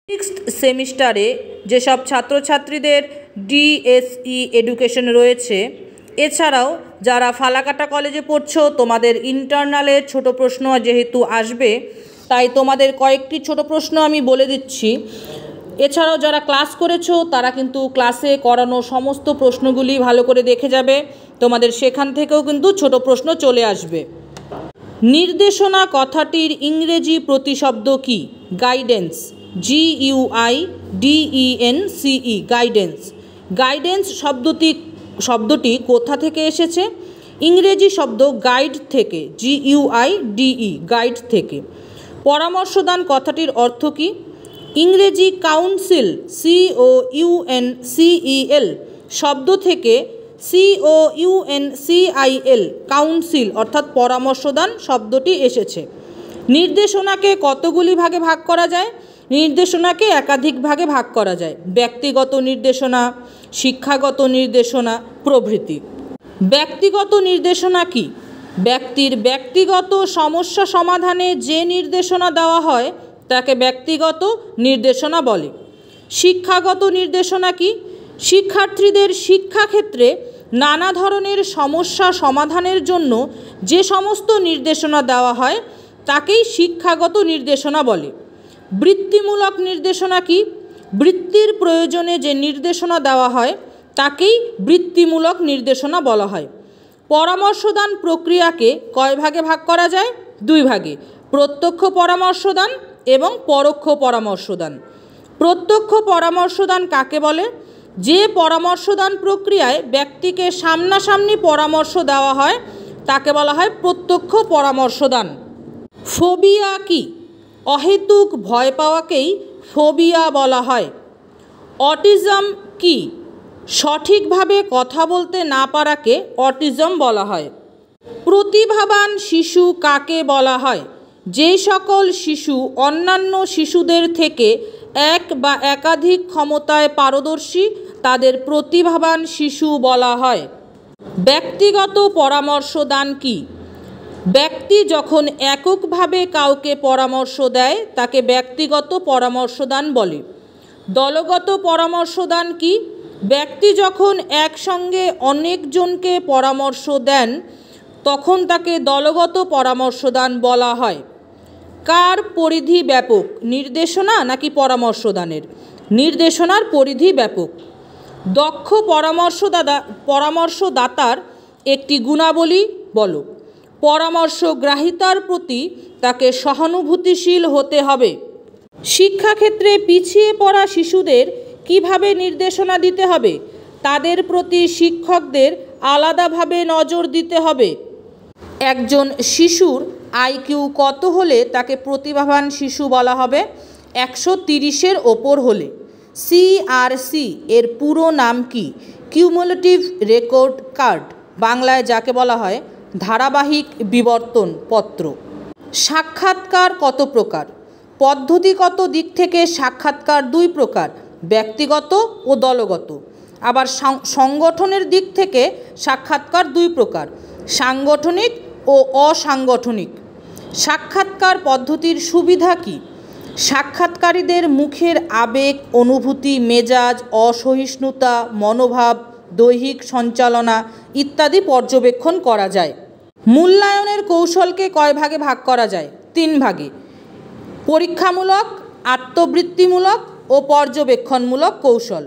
Sixth সেমিস্টারে যেসব ছাত্রছাত্রীদের ডিএসই এডুকেশন রয়েছে, এছাড়াও যারা ফালাকাটা কলেজে পড়ছো, তোমাদের ইন্টারনালে ছোট প্রশ্ন যেহেতু আসবে, তাই তোমাদের কয়েকটি ছোট প্রশ্ন আমি বলে দিচ্ছি। এছাড়াও যারা ক্লাস করেছো তারা কিন্তু ক্লাসে করানো সমস্ত প্রশ্নগুলি ভালো করে দেখে যাবে, তোমাদের সেখান থেকেও কিন্তু ছোট প্রশ্ন চলে আসবে। নির্দেশনা কথাটির ইংরেজি প্রতিশব্দ কি? Guidance, GUIDENCE, guidance. গাইডেন্স শব্দটি কোথা থেকে এসেছে? ইংরেজি শব্দ গাইড থেকে, GUIDE, গাইড থেকে। পরামর্শদান কথাটির অর্থ কি? ইংরেজি কাউন্সিল, COUNCEL শব্দ থেকে COUNCIL, কাউন্সিল অর্থাৎ পরামর্শদান শব্দটি এসেছে। নির্দেশনাকে কতগুলি ভাগে ভাগ করা যায়? নির্দেশনাকে একাধিক ভাগে ভাগ করা যায়। ব্যক্তিগত নির্দেশনা, শিক্ষাগত নির্দেশনা প্রভৃতি। ব্যক্তিগত নির্দেশনা কি? ব্যক্তির ব্যক্তিগত সমস্যা সমাধানে যে নির্দেশনা দেওয়া হয় তাকে ব্যক্তিগত নির্দেশনা বলে। শিক্ষাগত নির্দেশনা কি? শিক্ষার্থীদের শিক্ষাক্ষেত্রে নানা ধরনের সমস্যা সমাধানের জন্য যে সমস্ত নির্দেশনা দেওয়া হয় তাকেই শিক্ষাগত নির্দেশনা বলে। বৃত্তিমূলক নির্দেশনা কি? বৃত্তির প্রয়োজনে যে নির্দেশনা দেওয়া হয় তাকেই বৃত্তিমূলক নির্দেশনা বলা হয়। পরামর্শদান প্রক্রিয়াকে কয় ভাগে ভাগ করা যায়? দুই ভাগে, প্রত্যক্ষ পরামর্শদান এবং পরোক্ষ পরামর্শদান। প্রত্যক্ষ পরামর্শদান কাকে বলে? যে পরামর্শদান প্রক্রিয়ায় ব্যক্তিকে সামনাসামনি পরামর্শ দেওয়া হয় তাকে বলা হয় প্রত্যক্ষ পরামর্শদান। ফোবিয়া কি? অহেতুক ভয় পাওয়াকেই ফোবিয়া বলা হয়। অটিজম কি? সঠিকভাবে কথা বলতে না পারাকে অটিজম বলা হয়। প্রতিভাবান শিশু কাকে বলা হয়? যেই সকল শিশু অন্যান্য শিশুদের থেকে এক বা একাধিক ক্ষমতায় পারদর্শী তাদের প্রতিভাবান শিশু বলা হয়। ব্যক্তিগত পরামর্শদান কি? ব্যক্তি যখন এককভাবে কাউকে পরামর্শ দেয় তাকে ব্যক্তিগত পরামর্শদান বলে। দলগত পরামর্শদান কি? ব্যক্তি যখন একসঙ্গে অনেকজনকে পরামর্শ দেন তখন তাকে দলগত পরামর্শদান বলা হয়। কার পরিধি ব্যাপক, নির্দেশনা নাকি পরামর্শদানের? নির্দেশনার পরিধি ব্যাপক। দক্ষ পরামর্শদাতার একটি গুণাবলী বলো। পরামর্শগ্রাহিতার প্রতি তাকে সহানুভূতিশীল হতে হবে। শিক্ষাক্ষেত্রে পিছিয়ে পড়া শিশুদের কিভাবে নির্দেশনা দিতে হবে? তাদের প্রতি শিক্ষকদের আলাদাভাবে নজর দিতে হবে। একজন শিশুর IQ কত হলে তাকে প্রতিভাবান শিশু বলা হবে? 130-এর ওপর হলে। CRC এর পুরো নাম কি? কিউমুলেটিভ রেকর্ড কার্ড, বাংলায় যাকে বলা হয় ধারাবাহিক বিবর্তন পত্র। সাক্ষাৎকার কত প্রকার? পদ্ধতিগত দিক থেকে সাক্ষাৎকার দুই প্রকার, ব্যক্তিগত ও দলগত। আবার সংগঠনের দিক থেকে সাক্ষাৎকার দুই প্রকার, সাংগঠনিক ও অসাংগঠনিক। সাক্ষাৎকার পদ্ধতির সুবিধা কি? সাক্ষাৎকারীদের মুখের আবেগ, অনুভূতি, মেজাজ, অসহিষ্ণুতা, মনোভাব, দৈহিক সঞ্চালনা ইত্যাদি পর্যবেক্ষণ করা যায়। মূল্যায়নের কৌশলকে কয় ভাগে ভাগ করা যায়? 3 ভাগে, পরীক্ষামূলক, আত্মবৃত্তিমূলক ও পর্যবেক্ষণমূলক কৌশল।